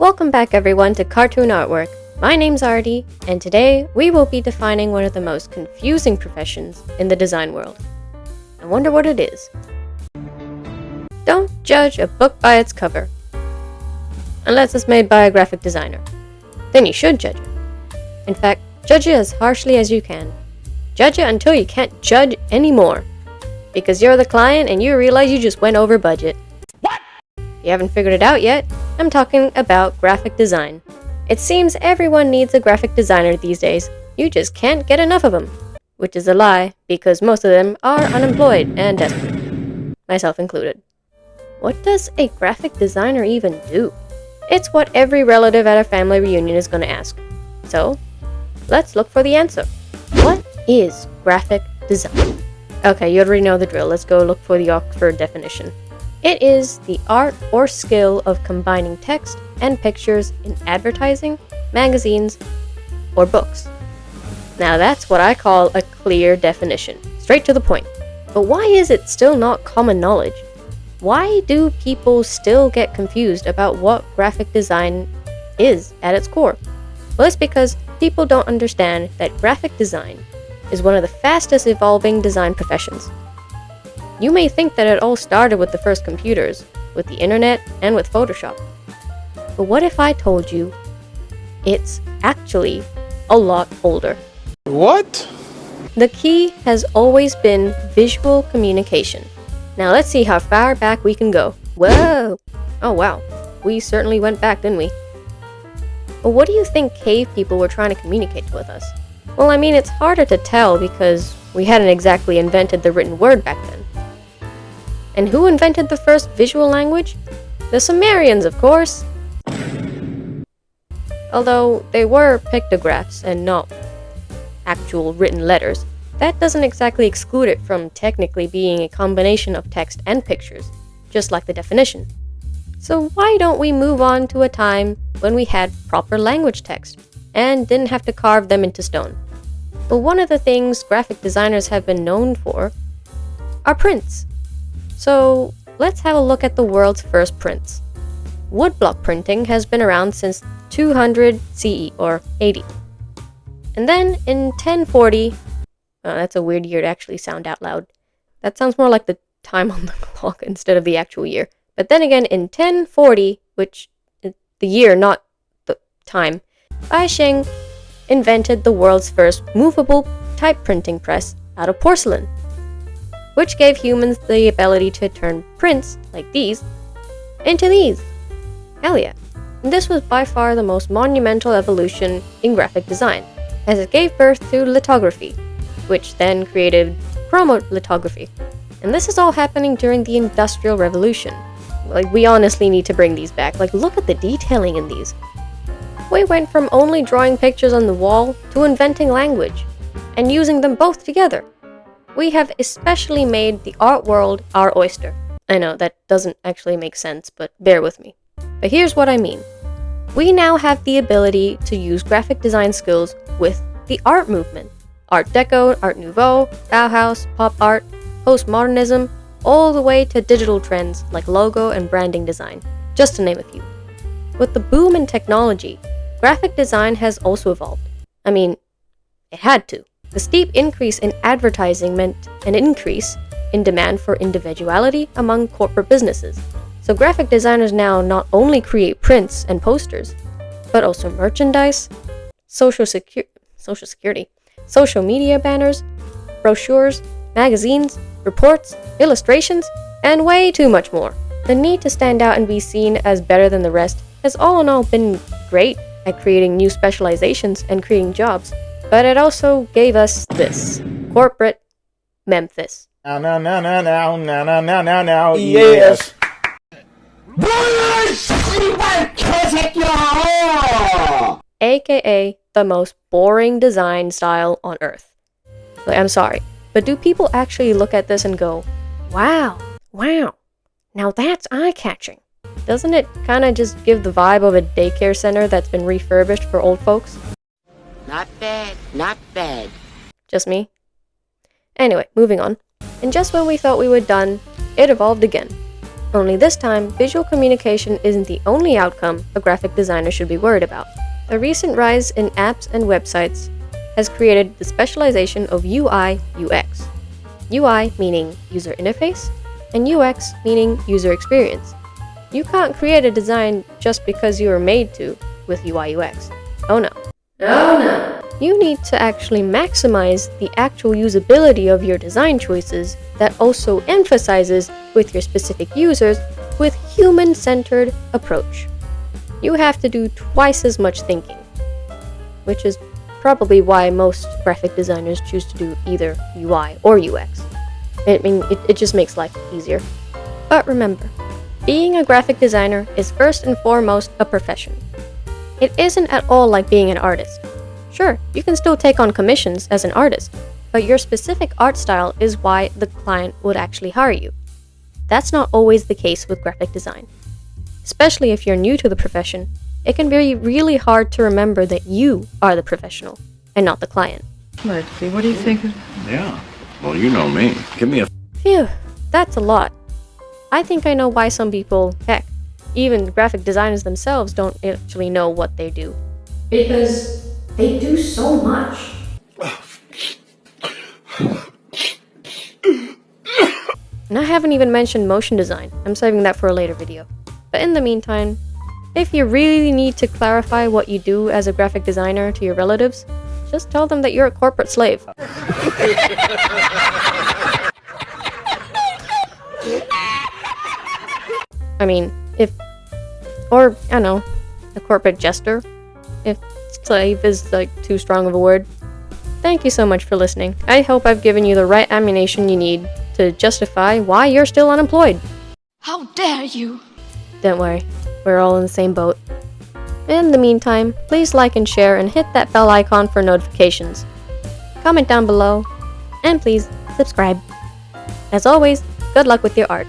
Welcome back everyone to Cartoon Artwork. My name's Arty, and today we will be defining one of the most confusing professions in the design world. I wonder what it is. Don't judge a book by its cover. Unless it's made by a graphic designer. Then you should judge it. In fact, judge it as harshly as you can. Judge it until you can't judge anymore. Because you're the client and you realize you just went over budget. What? If you haven't figured it out yet, I'm talking about graphic design. It seems everyone needs a graphic designer these days. You just can't get enough of them. Which is a lie, because most of them are unemployed and desperate. Myself included. What does a graphic designer even do? It's what every relative at a family reunion is going to ask. So, let's look for the answer. What is graphic design? Okay, you already know the drill. Let's go look for the Oxford definition. It is the art or skill of combining text and pictures in advertising, magazines, or books. Now that's what I call a clear definition. Straight to the point. But why is it still not common knowledge? Why do people still get confused about what graphic design is at its core? Well, it's because people don't understand that graphic design is one of the fastest evolving design professions. You may think that it all started with the first computers, with the internet, and with Photoshop. But what if I told you it's actually a lot older? What? The key has always been visual communication. Now let's see how far back we can go. Whoa! Oh wow, we certainly went back, didn't we? But what do you think cave people were trying to communicate with us? Well, I mean, it's harder to tell because we hadn't exactly invented the written word back then. And who invented the first visual language? The Sumerians, of course! Although they were pictographs and not actual written letters, that doesn't exactly exclude it from technically being a combination of text and pictures, just like the definition. So why don't we move on to a time when we had proper language text and didn't have to carve them into stone? Well, one of the things graphic designers have been known for are prints. So let's have a look at the world's first prints. Woodblock printing has been around since 200 CE or 80. And then in 1040, that's a weird year to actually sound out loud. That sounds more like the time on the clock instead of the actual year. But then again, in 1040, which is the year, not the time, Bai Sheng invented the world's first movable type printing press out of porcelain, which gave humans the ability to turn prints, like these, into these. Hell yeah. And this was by far the most monumental evolution in graphic design, as it gave birth to lithography, which then created chromolithography. And this is all happening during the Industrial Revolution. Like, we honestly need to bring these back. Like, look at the detailing in these. We went from only drawing pictures on the wall to inventing language, and using them both together. We have especially made the art world our oyster. I know, that doesn't actually make sense, but bear with me. But here's what I mean. We now have the ability to use graphic design skills with the art movement. Art Deco, Art Nouveau, Bauhaus, pop art, postmodernism, all the way to digital trends like logo and branding design, just to name a few. With the boom in technology, graphic design has also evolved. I mean, it had to. The steep increase in advertising meant an increase in demand for individuality among corporate businesses. So graphic designers now not only create prints and posters, but also merchandise, social security, social media banners, brochures, magazines, reports, illustrations, and way too much more. The need to stand out and be seen as better than the rest has all in all been great at creating new specializations and creating jobs, but it also gave us this: corporate Memphis. Now, yes. AKA the most boring design style on earth. Like, I'm sorry, but do people actually look at this and go, wow, now that's eye-catching? Doesn't it kind of just give the vibe of a daycare center that's been refurbished for old folks? Not bad, not bad. Just me? Anyway, moving on. And just when we thought we were done, it evolved again. Only this time, visual communication isn't the only outcome a graphic designer should be worried about. The recent rise in apps and websites has created the specialization of UI UX. UI meaning user interface, and UX meaning user experience. You can't create a design just because you were made to with UI UX. Oh no. Oh no. You need to actually maximize the actual usability of your design choices that also emphasizes with your specific users with human-centered approach. You have to do twice as much thinking, which is probably why most graphic designers choose to do either UI or UX. It just makes life easier. But remember, being a graphic designer is first and foremost a profession. It isn't at all like being an artist. Sure, you can still take on commissions as an artist, but your specific art style is why the client would actually hire you. That's not always the case with graphic design. Especially if you're new to the profession, it can be really hard to remember that you are the professional and not the client. Arty, what do you think? Yeah. Well, you know me. Give me a... Phew, that's a lot. I think I know why some people, heck, even graphic designers themselves don't actually know what they do. Because they do so much. And I haven't even mentioned motion design. I'm saving that for a later video. But in the meantime, if you really need to clarify what you do as a graphic designer to your relatives, just tell them that you're a corporate slave. I mean, or, I don't know, a corporate jester, if slave is, like, too strong of a word. Thank you so much for listening. I hope I've given you the right ammunition you need to justify why you're still unemployed. How dare you! Don't worry, we're all in the same boat. In the meantime, please like and share and hit that bell icon for notifications. Comment down below, and please subscribe. As always, good luck with your art.